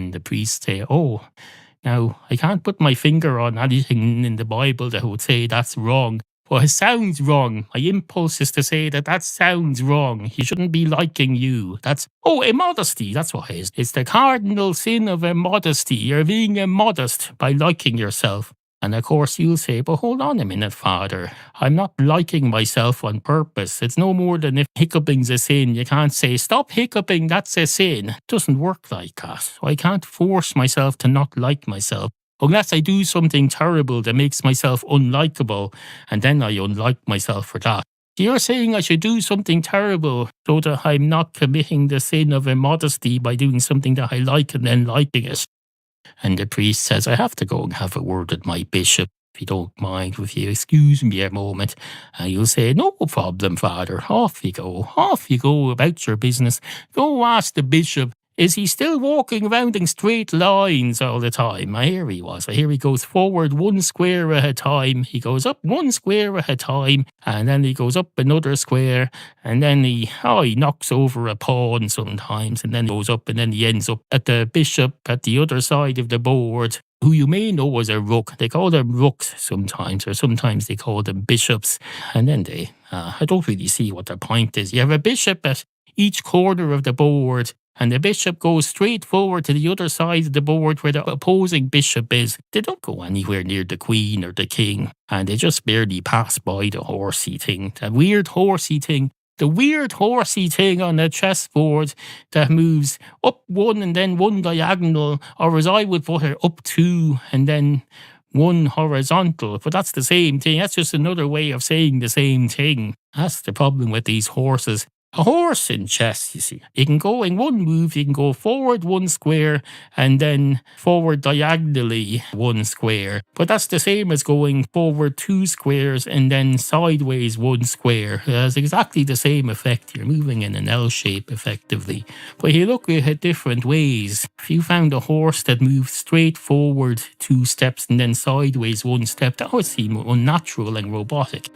And the priest say, oh, now I can't put my finger on anything in the Bible that would say that's wrong. But it sounds wrong. My impulse is to say that sounds wrong. He shouldn't be liking you. Immodesty. That's what it is. It's the cardinal sin of immodesty. You're being immodest by liking yourself. And of course you'll say, but hold on a minute, Father. I'm not liking myself on purpose. It's no more than if hiccuping's a sin. You can't say, stop hiccuping, that's a sin. It doesn't work like that. So I can't force myself to not like myself. Unless I do something terrible that makes myself unlikable, and then I unlike myself for that. You're saying I should do something terrible so that I'm not committing the sin of immodesty by doing something that I like and then liking it. And the priest says, I have to go and have a word with my bishop, if you don't mind, if you excuse me a moment. And you'll say, no problem, Father, off you go about your business. Go ask the bishop. Is he still walking around in straight lines all the time? Here he was. Here he goes forward 1 square at a time. He goes up 1 square at a time. And then he goes up another square. And then he knocks over a pawn sometimes. And then he goes up and then he ends up at the bishop at the other side of the board, who you may know as a rook. They call them rooks sometimes, or sometimes they call them bishops. And then I don't really see what their point is. You have a bishop at each corner of the board, and the bishop goes straight forward to the other side of the board where the opposing bishop is. They don't go anywhere near the queen or the king, and they just barely pass by the horsey thing. The weird horsey thing on the chessboard that moves up 1 and then 1 diagonal, or as I would put it, up 2 and then 1 horizontal. But that's the same thing. That's just another way of saying the same thing. That's the problem with these horses. A horse in chess, you see, you can go in 1 move, you can go forward 1 square and then forward diagonally 1 square. But that's the same as going forward 2 squares and then sideways 1 square. It has exactly the same effect. You're moving in an L shape effectively. But you look at it different ways. If you found a horse that moved straight forward 2 steps and then sideways 1 step, that would seem unnatural and robotic.